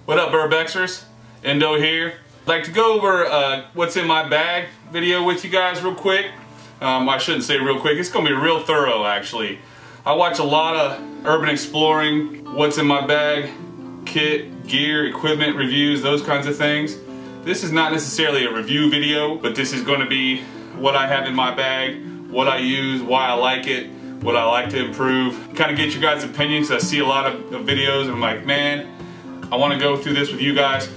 What up, Urbexers? Endo here. I'd like to go over what's in my bag video with you guys real quick. I shouldn't say real quick, it's going to be real thorough actually. I watch a lot of urban exploring, what's in my bag, kit, gear, equipment reviews, those kinds of things. This is not necessarily a review video, but this is going to be what I have in my bag, what I use, why I like it, what I like to improve. Kind of get your guys' opinions. I see a lot of videos and I'm like, man, I want to go through this with you guys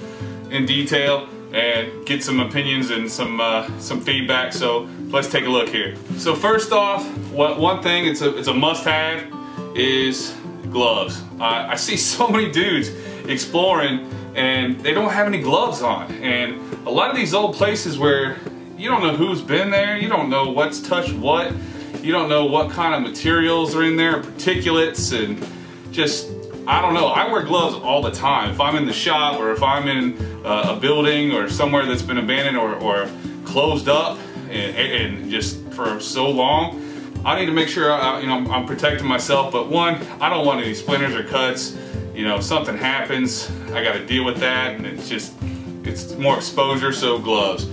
in detail and get some opinions and some feedback. So let's take a look here. So first off, one thing it's a must-have is gloves. I see so many dudes exploring and they don't have any gloves on, and a lot of these old places where you don't know who's been there, you don't know what's touched what, you don't know what kind of materials are in there, particulates, and just, I don't know. I wear gloves all the time. If I'm in the shop or if I'm in a building or somewhere that's been abandoned or closed up and just for so long, I need to make sure I'm protecting myself. But one, I don't want any splinters or cuts. You know, if something happens, I got to deal with that, and it's more exposure. So gloves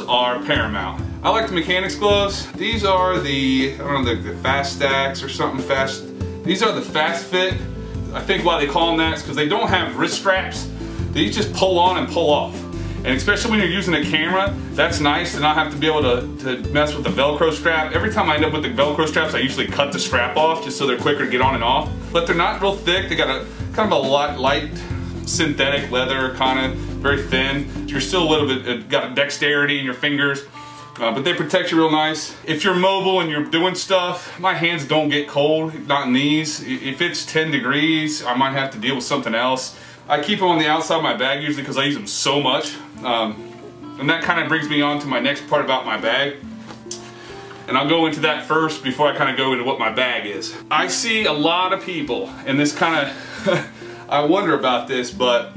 are paramount. I like the Mechanix gloves. These are the, I don't know, the Fast Stacks or something. These are the FastFit. I think why they call them that is because they don't have wrist straps. They just pull on and pull off. And especially when you're using a camera, that's nice to not have to be able to mess with the Velcro strap. Every time I end up with the Velcro straps, I usually cut the strap off just so they're quicker to get on and off. But they're not real thick. They got a kind of a light synthetic leather, kind of very thin. You're still a little bit, got a dexterity in your fingers. But they protect you real nice. If you're mobile and you're doing stuff, my hands don't get cold, not in these. If it's 10 degrees, I might have to deal with something else. I keep them on the outside of my bag usually because I use them so much. And that kind of brings me on to my next part about my bag. And I'll go into that first before I kind of go into what my bag is. I see a lot of people, and this kind of, I wonder about this, but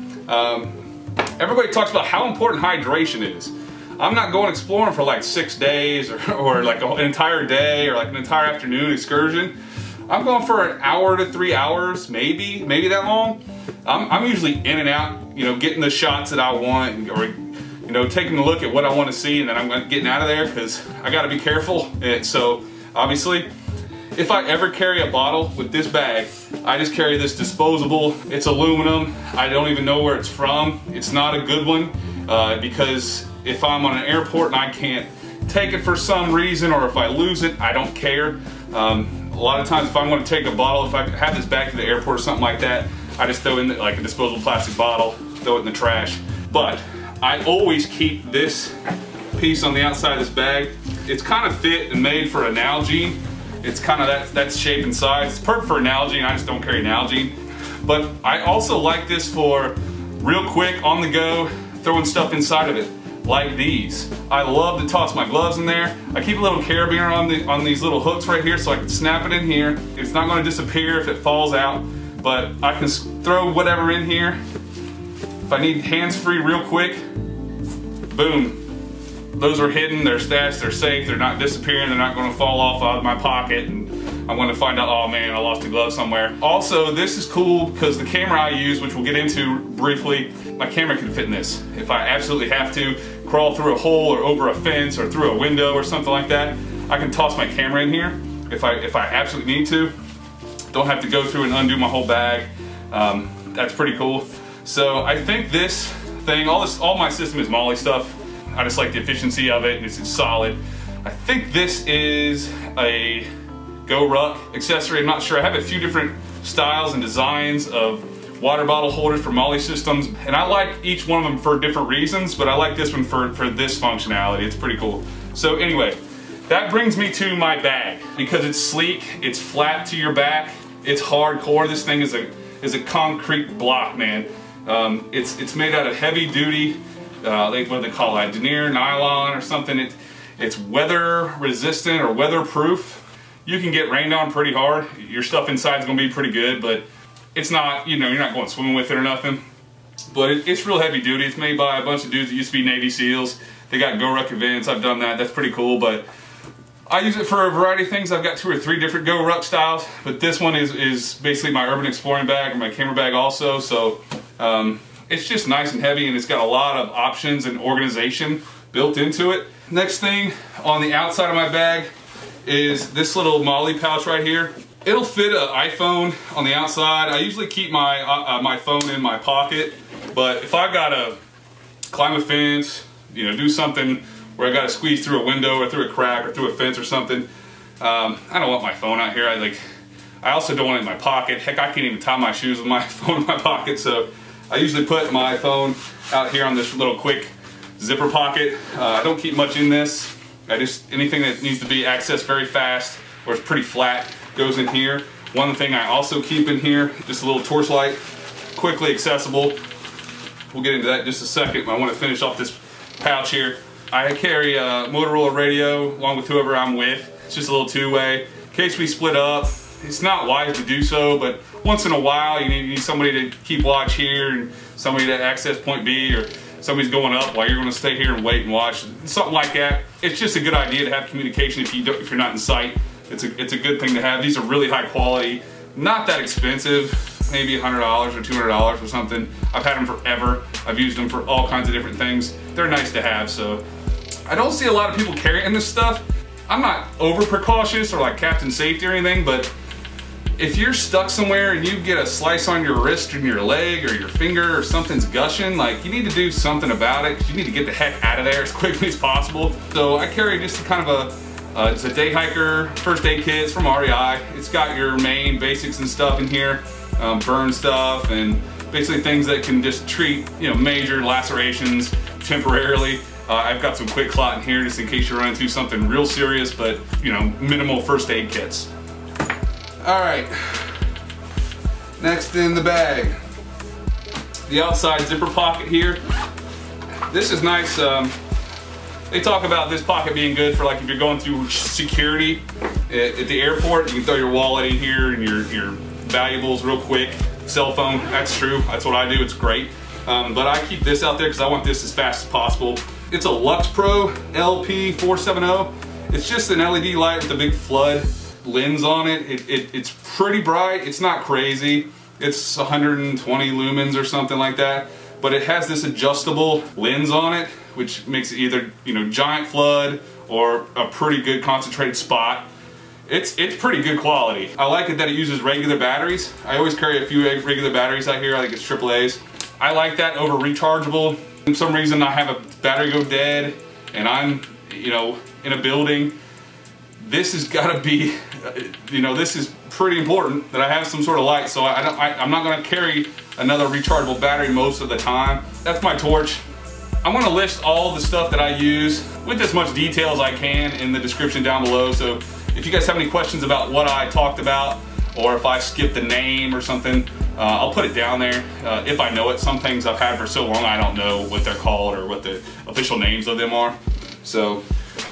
everybody talks about how important hydration is. I'm not going exploring for like 6 days or like an entire day or like an entire afternoon excursion. I'm going for an hour to 3 hours, maybe that long. I'm usually in and out, you know, getting the shots that I want, or you know, taking a look at what I want to see, and then I'm getting out of there because I got to be careful. And so obviously, if I ever carry a bottle with this bag, I just carry this disposable. It's aluminum. I don't even know where it's from. It's not a good one because if I'm on an airport and I can't take it for some reason, or if I lose it, I don't care. A lot of times if I'm going to take a bottle, if I have this back to the airport or something like that, I just throw in like a disposable plastic bottle, throw it in the trash. But I always keep this piece on the outside of this bag. It's kind of fit and made for a Nalgene. It's kind of that shape and size. It's perfect for a Nalgene. I just don't carry Nalgene. But I also like this for real quick, on the go, throwing stuff inside of it, like these. I love to toss my gloves in there. I keep a little carabiner on these little hooks right here so I can snap it in here. It's not going to disappear if it falls out, but I can throw whatever in here. If I need hands-free real quick, boom. Those are hidden, they're stashed, they're safe, they're not disappearing, they're not going to fall off out of my pocket and I'm going to find out, oh man, I lost a glove somewhere. Also, this is cool because the camera I use, which we'll get into briefly, my camera can fit in this. If I absolutely have to crawl through a hole or over a fence or through a window or something like that, I can toss my camera in here if I absolutely need to. Don't have to go through and undo my whole bag. That's pretty cool. So I think this thing, all my system is Molly stuff. I just like the efficiency of it, and it's solid. I think this is a Goruck accessory. I'm not sure. I have a few different styles and designs of water bottle holders for Molly systems, and I like each one of them for different reasons, but I like this one for this functionality. It's pretty cool. So anyway, that brings me to my bag. Because it's sleek, it's flat to your back, it's hardcore. This thing is a concrete block, man. It's made out of heavy duty, what do they call it, denier, nylon or something. It's weather resistant or weatherproof. You can get rained on pretty hard. Your stuff inside is going to be pretty good, but it's not, you know, you're not going swimming with it or nothing. But it's real heavy duty. It's made by a bunch of dudes that used to be Navy SEALs. They got Goruck events. I've done that. That's pretty cool. But I use it for a variety of things. I've got 2 or 3 different Goruck styles, but this one is basically my urban exploring bag or my camera bag also. So It's just nice and heavy, and it's got a lot of options and organization built into it. Next thing on the outside of my bag is this little Molly pouch right here. It'll fit an iPhone on the outside. I usually keep my my phone in my pocket, but if I've got to climb a fence, you know, do something where I got to squeeze through a window or through a crack or through a fence or something, I don't want my phone out here. I also don't want it in my pocket. Heck, I can't even tie my shoes with my phone in my pocket, so I usually put my phone out here on this little quick zipper pocket. I don't keep much in this. Anything that needs to be accessed very fast or it's pretty flat goes in here. One thing I also keep in here, just a little torch light, quickly accessible. We'll get into that in just a second, but I want to finish off this pouch here. I carry a Motorola radio along with whoever I'm with. It's just a little two-way. In case we split up, it's not wise to do so, but once in a while you need somebody to keep watch here and somebody to access point B, or somebody's going up while you're going to stay here and wait and watch. Something like that. It's just a good idea to have communication if you're not in sight. It's a good thing to have. These are really high quality, not that expensive, maybe $100 or $200 or something. I've had them forever. I've used them for all kinds of different things. They're nice to have, so I don't see a lot of people carrying this stuff. I'm not over precautious or like Captain Safety or anything, but if you're stuck somewhere and you get a slice on your wrist or your leg or your finger or something's gushing, like, you need to do something about it. You need to get the heck out of there as quickly as possible. So I carry just kind of it's a day hiker first aid kit. It's from REI. It's got your main basics and stuff in here, burn stuff and basically things that can just treat, you know, major lacerations temporarily. I've got some quick clot in here just in case you're running through something real serious, but, you know, minimal first aid kits. All right, next in the bag, the outside zipper pocket here. This is nice. They talk about this pocket being good for, like, if you're going through security at the airport. You can throw your wallet in here and your valuables real quick. Cell phone, that's true. That's what I do. It's great. But I keep this out there because I want this as fast as possible. It's a LUX-PRO LP470. It's just an LED light with a big flood lens on it. It's pretty bright. It's not crazy. It's 120 lumens or something like that. But it has this adjustable lens on it, which makes it either, you know, giant flood or a pretty good concentrated spot. It's pretty good quality. I like it that it uses regular batteries. I always carry a few regular batteries out here. I think it's AAA's. I like that over rechargeable. For some reason I have a battery go dead and I'm, you know, in a building. This has got to be, you know, this is pretty important that I have some sort of light, so I'm not going to carry another rechargeable battery most of the time. That's my torch. I'm going to list all the stuff that I use with as much detail as I can in the description down below, so if you guys have any questions about what I talked about, or if I skipped a name or something, I'll put it down there if I know it. Some things I've had for so long I don't know what they're called or what the official names of them are. So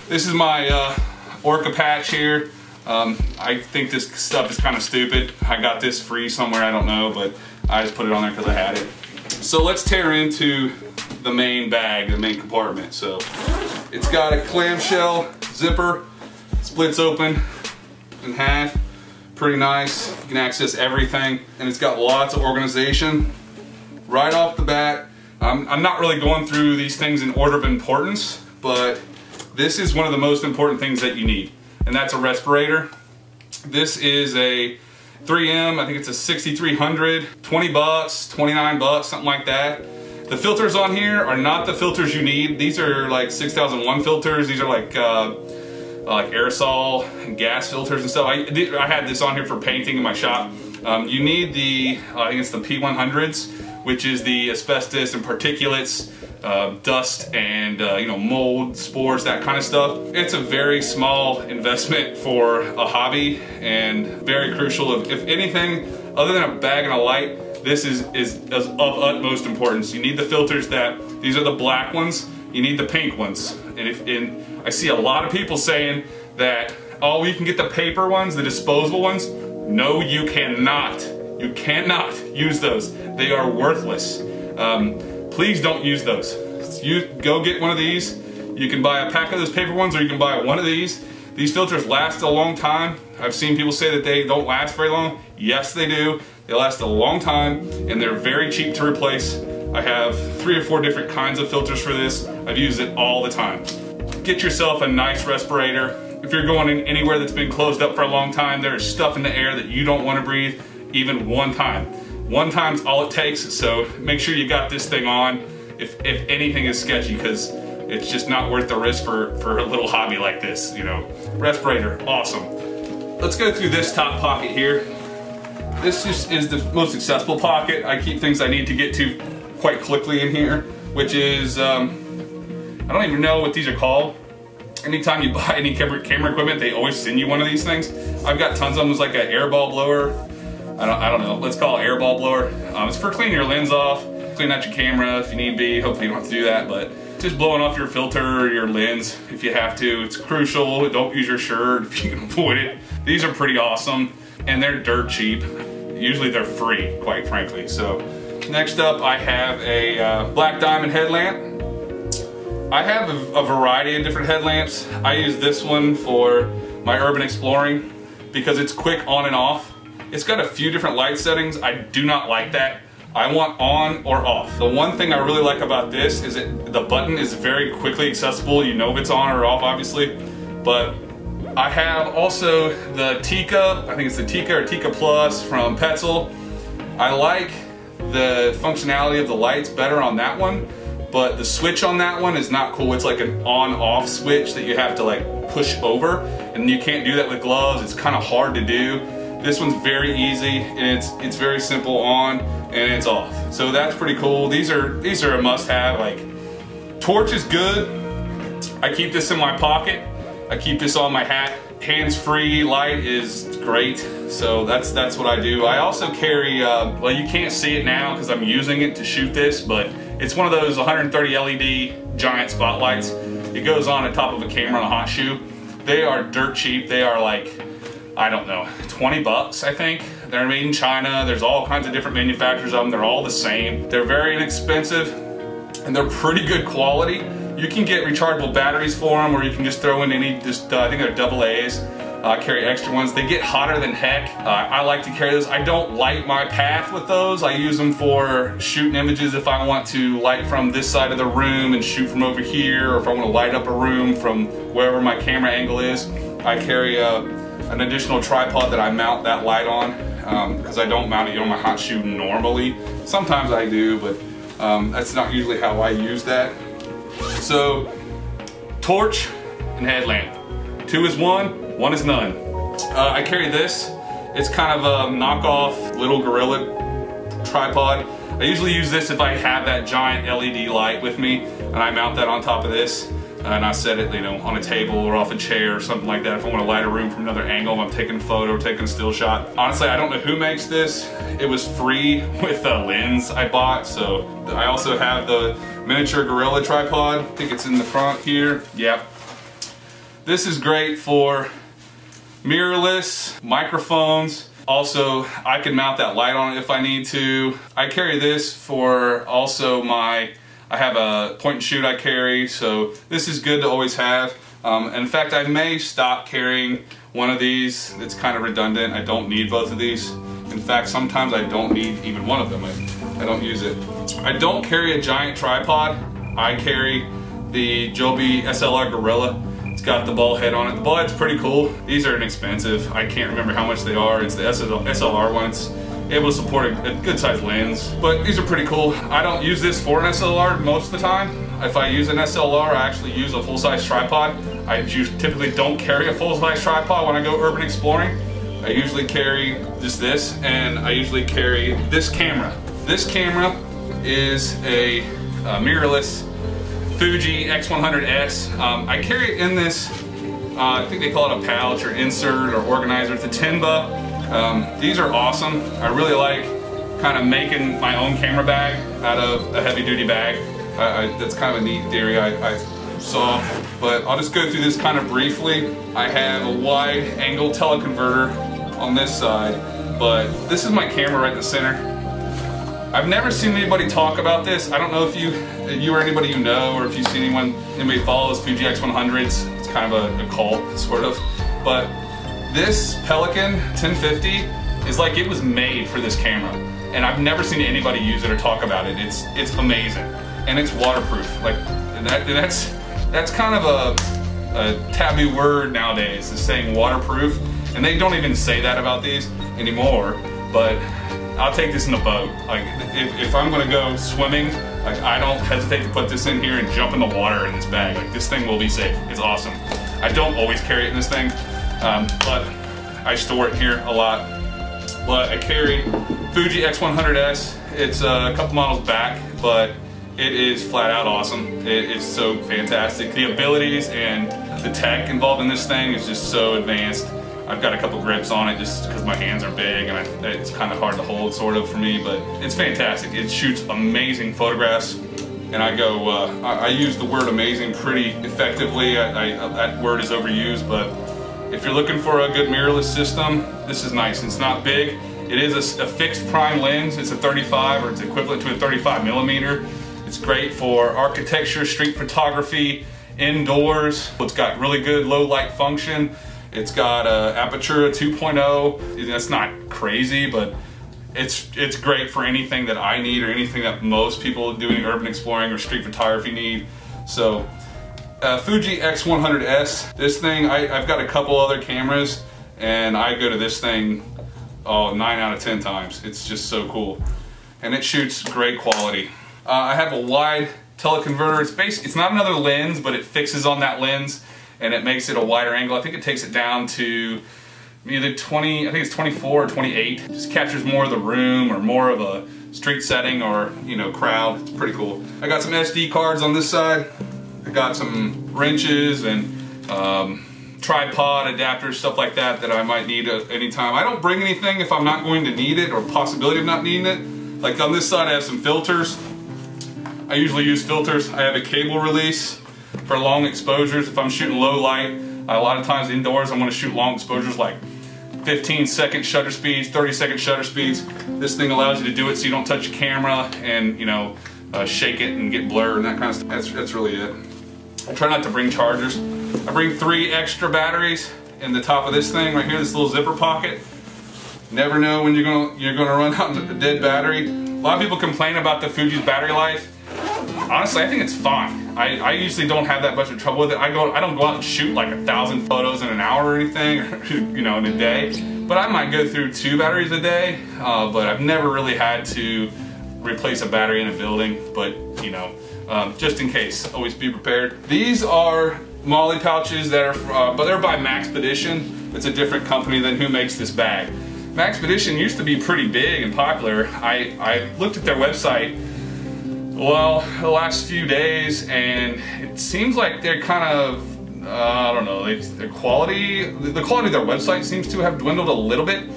this is my Orca patch here. I think this stuff is kind of stupid. I got this free somewhere, I don't know, but I just put it on there because I had it. So let's tear into the main bag, the main compartment. So it's got a clamshell zipper, splits open in half. Pretty nice. You can access everything, and it's got lots of organization. Right off the bat, I'm not really going through these things in order of importance, but this is one of the most important things that you need, and that's a respirator. This is a 3M, I think it's a 6300, 20 bucks, 29 bucks, something like that. The filters on here are not the filters you need. These are like 6001 filters. These are like aerosol and gas filters and stuff. I had this on here for painting in my shop. You need the, I think it's the P100s, which is the asbestos and particulates, dust and you know, mold, spores, that kind of stuff. It's a very small investment for a hobby and very crucial. If anything, other than a bag and a light, this is of utmost importance. You need the filters these are the black ones, you need the pink ones. And I see a lot of people saying that, oh, you can get the paper ones, the disposable ones. No, you cannot. You cannot use those. They are worthless. Please don't use those. You go get one of these. You can buy a pack of those paper ones, or you can buy one of these. These filters last a long time. I've seen people say that they don't last very long. Yes, they do. They last a long time, and they're very cheap to replace. I have 3 or 4 different kinds of filters for this. I've used it all the time. Get yourself a nice respirator. If you're going in anywhere that's been closed up for a long time, there is stuff in the air that you don't want to breathe, even one time. One time's all it takes, so make sure you got this thing on if anything is sketchy, because it's just not worth the risk for a little hobby like this, you know. Respirator, awesome. Let's go through this top pocket here. This just is the most accessible pocket. I keep things I need to get to quite quickly in here, which is, I don't even know what these are called. Anytime you buy any camera equipment, they always send you one of these things. I've got tons of them. It's like an airball blower. I don't know, let's call it airball blower. It's for cleaning your lens off, clean out your camera if you need be. Hopefully you don't have to do that, but just blowing off your filter or your lens if you have to. It's crucial. Don't use your shirt if you can avoid it. These are pretty awesome, and they're dirt cheap. Usually they're free, quite frankly. So next up, I have a black diamond headlamp. I have a variety of different headlamps. I use this one for my urban exploring because it's quick on and off. It's got a few different light settings. I do not like that. I want on or off. The one thing I really like about this is that the button is very quickly accessible. You know if it's on or off, obviously. But I have also the Tika, I think it's the Tika or Tika Plus from Petzl. I like the functionality of the lights better on that one, but the switch on that one is not cool. It's like an on-off switch that you have to like push over, and you can't do that with gloves. It's kind of hard to do. This one's very easy, and it's very simple on and it's off. So that's pretty cool. These are a must-have. Like, torch is good. I keep this in my pocket. I keep this on my hat. Hands-free light is great. So that's what I do. I also carry, well, you can't see it now because I'm using it to shoot this, but it's one of those 130 LED giant spotlights. It goes on top of a camera on a hot shoe. They are dirt cheap. They are like, I don't know, 20 bucks, I think. They're made in China. There's all kinds of different manufacturers of them. They're all the same. They're very inexpensive, and they're pretty good quality. You can get rechargeable batteries for them, or you can just throw in any, I think they're AA's. Carry extra ones. They get hotter than heck. I like to carry those. I don't light my path with those. I use them for shooting images if I want to light from this side of the room and shoot from over here, or if I want to light up a room from wherever my camera angle is. I carry an additional tripod that I mount that light on, because I don't mount it on my hot shoe normally. Sometimes I do, but that's not usually how I use that. So, torch and headlamp. 2 is 1, 1 is none. I carry this. It's kind of a knockoff little Gorilla tripod. I usually use this if I have that giant LED light with me, and I mount that on top of this. And I set it, you know, on a table or off a chair or something like that if I want to light a room from another angle. I'm taking a photo or taking a still shot. Honestly, I don't know who makes this. It was free with a lens I bought. So I also have the miniature Gorilla tripod. I think it's in the front here. Yep. This is great for mirrorless microphones. Also, I can mount that light on it if I need to. I carry this for also I have a point and shoot I carry, so this is good to always have. In fact, I may stop carrying one of these. It's kind of redundant. I don't need both of these. In fact, sometimes I don't need even one of them. I don't use it. I don't carry a giant tripod. I carry the JOBY SLR Gorilla. It's got the ball head on it. The ball head's pretty cool. These are inexpensive. I can't remember how much they are. It's the SLR ones. Able to support a good sized lens, but these are pretty cool. I don't use this for an SLR most of the time. If I use an SLR, I actually use a full-size tripod. I typically don't carry a full-size tripod when I go urban exploring. I usually carry just this, and I usually carry this camera. This camera is a mirrorless Fuji X100S. I carry it in this, I think they call it a pouch or insert or organizer. It's a Tenba. These are awesome. I really like kind of making my own camera bag out of a heavy duty bag. That's kind of a neat theory I saw, but I'll just go through this kind of briefly. I have a wide angle teleconverter on this side, but this is my camera right in the center. I've never seen anybody talk about this. I don't know if you or anybody you know, or if you've seen anybody follows Fuji X100s. It's kind of a cult, sort of, but this Pelican 1050 is like it was made for this camera. And I've never seen anybody use it or talk about it. It's amazing. And it's waterproof. Like, that's kind of a taboo word nowadays, is saying waterproof. And they don't even say that about these anymore, but I'll take this in a boat. Like, if I'm gonna go swimming, like, I don't hesitate to put this in here and jump in the water in this bag. Like, this thing will be safe. It's awesome. I don't always carry it in this thing, but I store it here a lot. But I carry Fuji X100S. It's a couple models back, but it is flat out awesome. It's so fantastic. The abilities and the tech involved in this thing is just so advanced. I've got a couple grips on it just because my hands are big and it's kind of hard to hold, sort of, for me, but it's fantastic. It shoots amazing photographs, and I use the word amazing pretty effectively. That word is overused, but if you're looking for a good mirrorless system, this is nice. It's not big. It is a fixed prime lens. It's a 35, or it's equivalent to a 35mm. It's great for architecture, street photography, indoors. It's got really good low light function. It's got aperture 2.0. That's not crazy, but it's great for anything that I need, or anything that most people doing urban exploring or street photography need. So Fuji X100S, this thing, I've got a couple other cameras, and I go to this thing 9 out of 10 times. It's just so cool, and it shoots great quality. I have a wide teleconverter. It's not another lens, but it fixes on that lens, and it makes it a wider angle. I think it takes it down to either 20, I think it's 24 or 28. It just captures more of the room, or more of a street setting, or, you know, crowd. It's pretty cool. I got some SD cards on this side. I got some wrenches and tripod adapters, stuff like that I might need at any time. I don't bring anything if I'm not going to need it, or possibility of not needing it. Like on this side I have some filters. I usually use filters. I have a cable release for long exposures. If I'm shooting low light, a lot of times indoors I want to shoot long exposures, like 15-second shutter speeds, 30-second shutter speeds. This thing allows you to do it so you don't touch your camera and, you know, shake it and get blurred and that kind of stuff. That's really it. I try not to bring chargers. I bring 3 extra batteries in the top of this thing right here, this little zipper pocket. Never know when you're gonna run out of a dead battery. A lot of people complain about the Fuji's battery life. Honestly, I think it's fine. I usually don't have that much of trouble with it. I don't go out and shoot like 1,000 photos in an hour or anything, or, you know, in a day. But I might go through 2 batteries a day. But I've never really had to replace a battery in a building. But, you know, just in case, always be prepared. These are MOLLE pouches that are, but they're by Maxpedition. It's a different company than who makes this bag. Maxpedition used to be pretty big and popular. I looked at their website, well, the last few days, and it seems like they're kind of, I don't know, the quality of their website seems to have dwindled a little bit.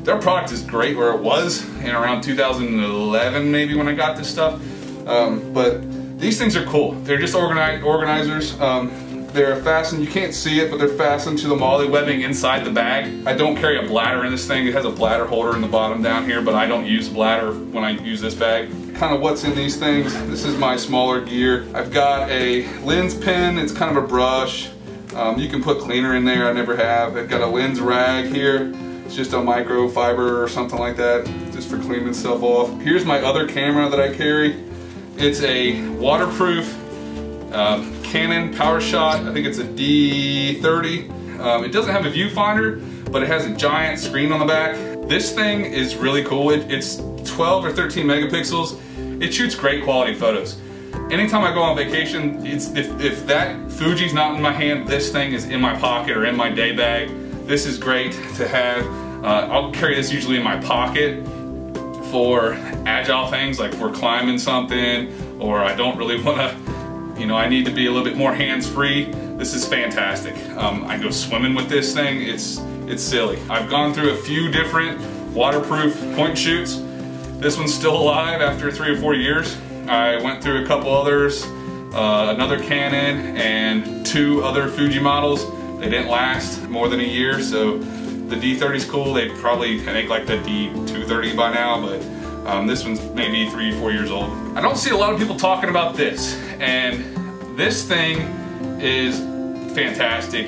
Their product is great where it was in around 2011 maybe when I got this stuff. But these things are cool. They're just organizers. They're fastened, you can't see it, but they're fastened to the MOLLE webbing inside the bag. I don't carry a bladder in this thing. It has a bladder holder in the bottom down here, but I don't use a bladder when I use this bag. Kind of what's in these things. This is my smaller gear. I've got a lens pen. It's kind of a brush. You can put cleaner in there. I never have. I've got a lens rag here. It's just a microfiber or something like that, just for cleaning stuff off. Here's my other camera that I carry. It's a waterproof Canon PowerShot. I think it's a D30. It doesn't have a viewfinder, but it has a giant screen on the back. This thing is really cool. It's 12 or 13 megapixels. It shoots great quality photos. Anytime I go on vacation, if that Fuji's not in my hand, this thing is in my pocket or in my day bag. This is great to have. I'll carry this usually in my pocket for agile things, like we're climbing something, or I don't really want to, you know, I need to be a little bit more hands-free. This is fantastic. I go swimming with this thing. It's silly. I've gone through a few different waterproof point shoots. This one's still alive after 3 or 4 years. I went through a couple others, another Canon and 2 other Fuji models. They didn't last more than a year, so the D30 is cool. They probably make like the D230 by now, but this one's maybe 3 or 4 years old. I don't see a lot of people talking about this, and this thing is fantastic.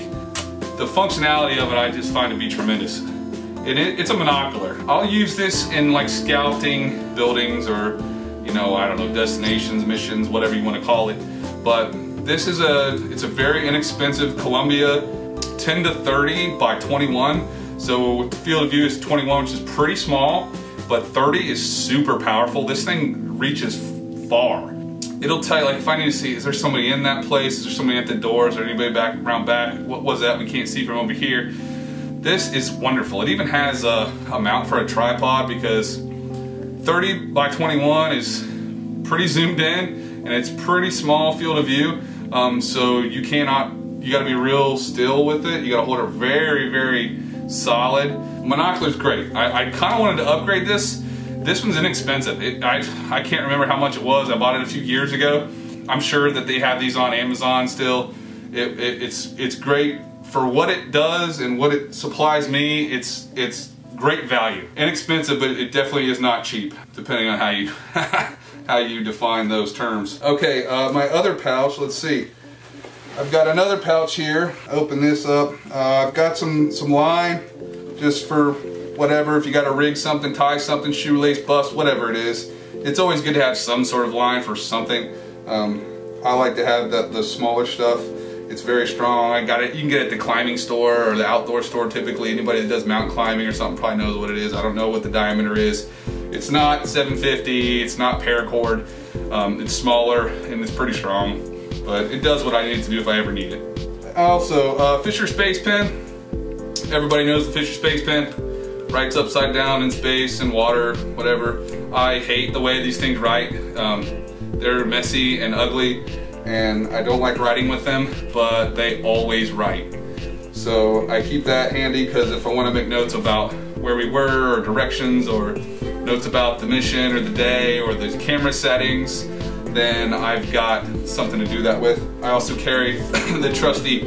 The functionality of it I just find to be tremendous. It's a monocular. I'll use this in like scouting buildings or, you know, I don't know, destinations, missions, whatever you want to call it. But this is it's a very inexpensive Columbia 10 to 30 by 21. So the field of view is 21, which is pretty small, but 30 is super powerful. This thing reaches far. It'll tell you, like, if I need to see, is there somebody in that place? Is there somebody at the door? Is there anybody around back? What was that? We can't see from over here. This is wonderful. It even has a mount for a tripod because 30 by 21 is pretty zoomed in and it's pretty small field of view. So you gotta be real still with it. You gotta hold it very, very solid. Monocular's great. I kind of wanted to upgrade this. This one's inexpensive. I can't remember how much it was. I bought it a few years ago. I'm sure that they have these on Amazon still. It's great for what it does and what it supplies me. It's great value. Inexpensive, but it definitely is not cheap, depending on how you how you define those terms. Okay, my other pouch. Let's see. I've got another pouch here. Open this up. I've got some line, just for whatever. If you got to rig something, tie something, shoelace, bust, whatever it is. It's always good to have some sort of line for something. I like to have the smaller stuff. It's very strong. I got it. You can get it at the climbing store or the outdoor store. Typically, anybody that does mountain climbing or something probably knows what it is. I don't know what the diameter is. It's not 750. It's not paracord. It's smaller and it's pretty strong, but it does what I need to do if I ever need it. Also, Fisher Space Pen. Everybody knows the Fisher Space Pen. Writes upside down in space and water, whatever. I hate the way these things write. They're messy and ugly, and I don't like writing with them, but they always write. So I keep that handy because if I want to make notes about where we were or directions or notes about the mission or the day or the camera settings, then I've got something to do that with. I also carry the trusty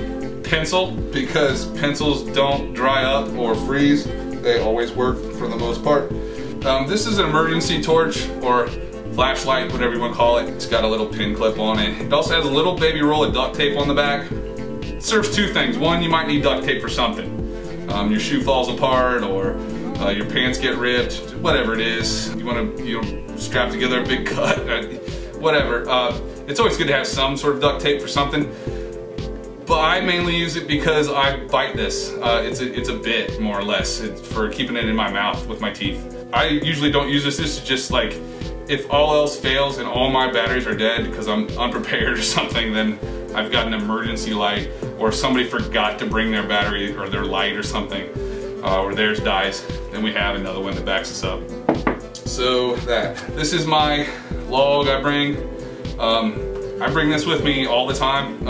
pencil because pencils don't dry up or freeze. They always work for the most part. This is an emergency torch or flashlight, whatever you want to call it. It's got a little pin clip on it. It also has a little baby roll of duct tape on the back. It serves two things. one, you might need duct tape for something. Your shoe falls apart or your pants get ripped, whatever it is. You want to strap together a big cut, whatever. It's always good to have some sort of duct tape for something. But I mainly use it because I bite this. It's a bit, more or less. It's for keeping it in my mouth with my teeth. I usually don't use this. This is just like, if all else fails and all my batteries are dead because I'm unprepared or something, then I've got an emergency light, or somebody forgot to bring their battery or their light or something, or theirs dies, then we have another one that backs us up. So this is my log I bring. I bring this with me all the time.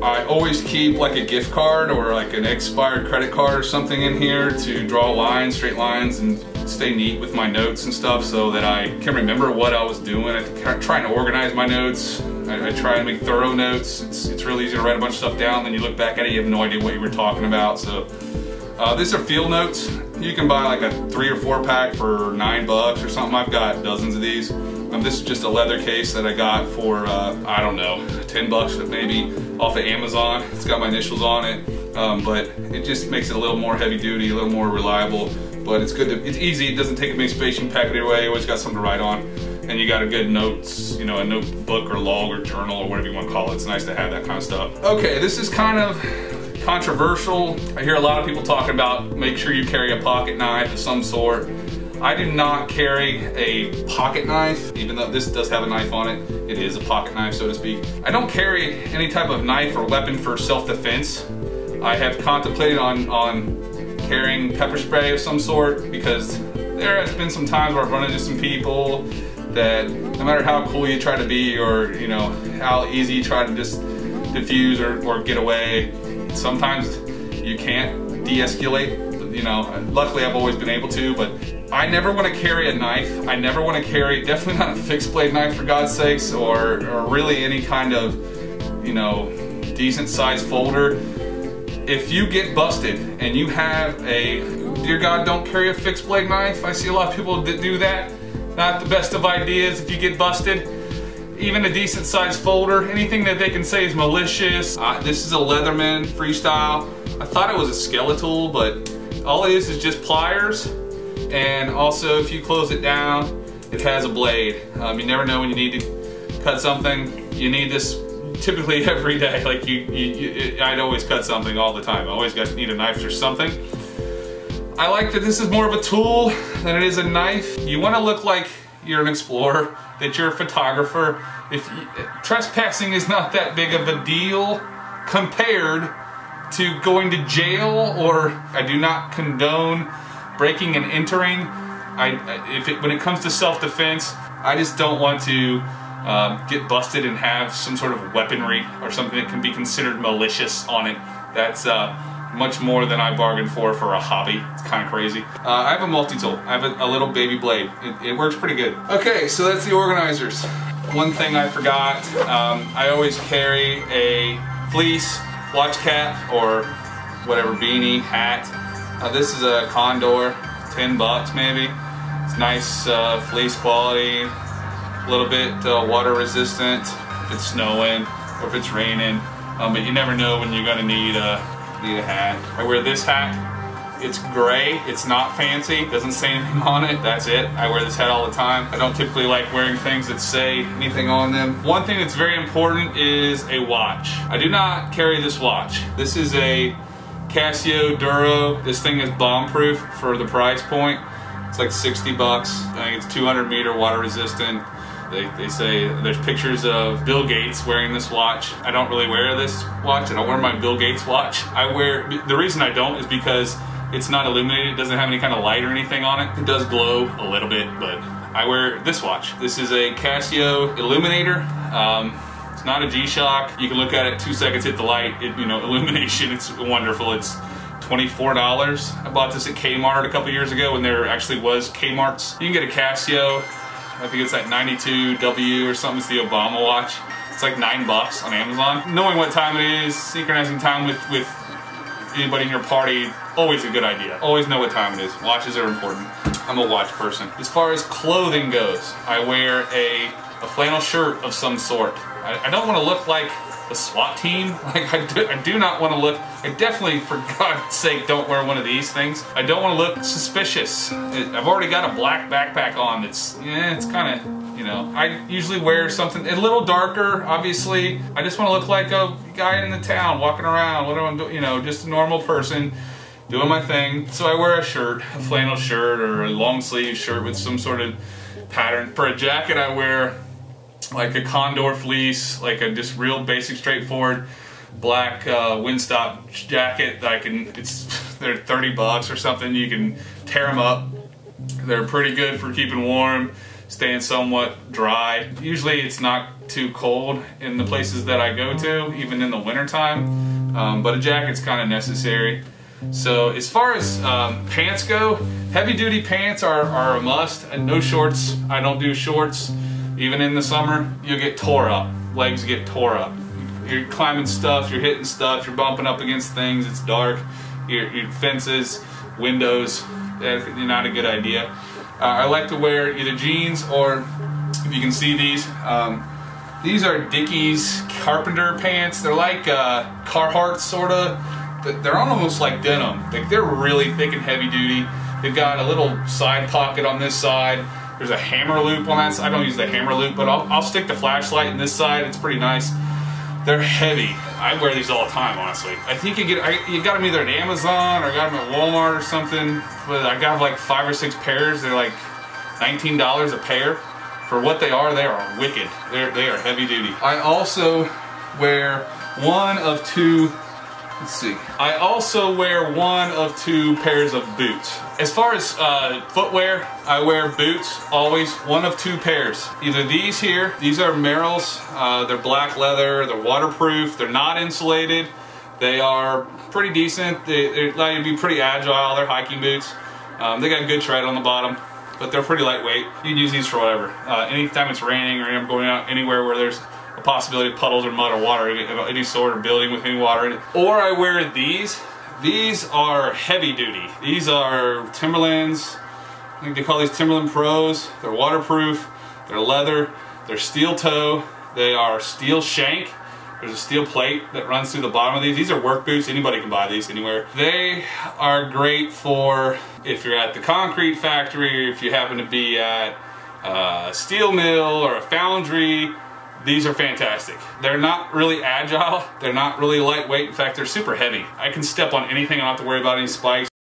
I always keep like a gift card or like an expired credit card or something in here to draw lines, straight lines, and stay neat with my notes and stuff so that I can remember what I was doing. I'm trying to organize my notes. I try to make thorough notes. It's really easy to write a bunch of stuff down, then you look back at it, you have no idea what you were talking about. So these are field notes. You can buy like a 3 or 4 pack for $9 or something. I've got dozens of these. This is just a leather case that I got for, I don't know, $10 maybe off of Amazon. It's got my initials on it, but it just makes it a little more heavy duty, a little more reliable. But it's good it's easy, it doesn't take up any space, you can pack it away, you always got something to write on. And you got a good notes, you know, a notebook or log or journal or whatever you want to call it. It's nice to have that kind of stuff. Okay, this is kind of controversial. I hear a lot of people talking about make sure you carry a pocket knife of some sort. I do not carry a pocket knife, even though this does have a knife on it. It is a pocket knife, so to speak. I don't carry any type of knife or weapon for self-defense. I have contemplated on carrying pepper spray of some sort because there has been some times where I've run into some people that no matter how cool you try to be or you know how easy you try to just diffuse or get away, sometimes you can't de-escalate. You know, luckily I've always been able to, but I never want to carry a knife. I never want to carry, definitely not a fixed blade knife for God's sakes, or really any kind of, you know, decent sized folder. If you get busted and you have a, dear God, don't carry a fixed blade knife. I see a lot of people that do that. Not the best of ideas if you get busted. Even a decent sized folder, anything that they can say is malicious. This is a Leatherman Freestyle. I thought it was a skeletal, but all it is just pliers. And also, if you close it down, it has a blade. You never know when you need to cut something. You need this typically every day. Like I'd always cut something all the time. I always need a knife or something. I like that this is more of a tool than it is a knife. You want to look like you're an explorer, that you're a photographer. Trespassing is not that big of a deal compared to going to jail, or I do not condone breaking and entering. When it comes to self-defense, I just don't want to get busted and have some sort of weaponry or something that can be considered malicious on it. That's much more than I bargained for a hobby. It's kind of crazy. I have a multi-tool. I have a little baby blade. It works pretty good. Okay, so that's the organizers. One thing I forgot, I always carry a fleece watch cap or whatever, beanie, hat. This is a Condor, $10 maybe. It's nice fleece quality, a little bit water resistant if it's snowing or if it's raining, but you never know when you're gonna need a hat. I wear this hat. It's gray, it's not fancy, doesn't say anything on it, that's it. I wear this hat all the time. I don't typically like wearing things that say anything on them. One thing that's very important is a watch. I do not carry this watch. This is a Casio Duro. This thing is bomb-proof for the price point. It's like $60. I think it's 200-meter water resistant. They say there's pictures of Bill Gates wearing this watch. I don't really wear this watch. I don't wear my Bill Gates watch. The reason I don't is because it's not illuminated. It doesn't have any kind of light or anything on it. It does glow a little bit, but I wear this watch. This is a Casio Illuminator. It's not a G-Shock. You can look at it 2 seconds, hit the light. Illumination, it's wonderful. It's $24. I bought this at Kmart a couple years ago when there actually was Kmarts. You can get a Casio. I think it's like 92W or something. It's the Obama watch. It's like $9 on Amazon. Knowing what time it is, synchronizing time with anybody in your party, always a good idea. Always know what time it is. Watches are important. I'm a watch person. As far as clothing goes, I wear a flannel shirt of some sort. I don't want to look like the SWAT team. Like I do not want to look. I definitely, for God's sake, don't wear one of these things. I don't want to look suspicious. I've already got a black backpack on. It's kind of. I usually wear something a little darker, obviously. I just want to look like a guy in the town walking around, what I'm doing, just a normal person doing my thing. So I wear a shirt, a flannel shirt or a long sleeve shirt with some sort of pattern. For a jacket, I wear like a Condor fleece, like a just real basic, straightforward black windstop jacket that they're $30 or something. You can tear them up. They're pretty good for keeping warm, staying somewhat dry. Usually it's not too cold in the places that I go to, even in the winter time, but a jacket's kind of necessary. So as far as pants go, heavy duty pants are a must. And no shorts. I don't do shorts. Even in the summer, you'll get tore up. Legs get tore up. You're climbing stuff, you're hitting stuff, you're bumping up against things, it's dark, your fences, windows, not a good idea. I like to wear either jeans or, if you can see these are Dickies Carpenter pants. They're like Carhartt sorta, but they're almost like denim. Like they're really thick and heavy duty. They've got a little side pocket on this side. There's a hammer loop on that side. I don't use the hammer loop, but I'll stick the flashlight in this side. It's pretty nice. They're heavy. I wear these all the time, honestly. I think you got them either at Amazon or got them at Walmart or something. But I got like 5 or 6 pairs. They're like $19 a pair. For what they are wicked. They are heavy duty. I also wear one of two. Let's see. I also wear one of 2 pairs of boots. As far as footwear, I wear boots, always one of 2 pairs. Either these here, these are Merrell's, they're black leather, they're waterproof, they're not insulated, they are pretty decent, they allow you to be pretty agile, they're hiking boots. They got good tread on the bottom, but they're pretty lightweight. You can use these for whatever. Anytime it's raining or I'm going out anywhere where there's a possibility of puddles or mud or water, any sort of building with any water in it. Or I wear these. These are heavy duty. These are Timberlands. I think they call these Timberland Pros. They're waterproof, they're leather, they're steel toe, they are steel shank. There's a steel plate that runs through the bottom of these. These are work boots. Anybody can buy these anywhere. They are great for if you're at the concrete factory, or if you happen to be at a steel mill or a foundry. These are fantastic. They're not really agile. They're not really lightweight. In fact, they're super heavy. I can step on anything. I don't have to worry about any spikes.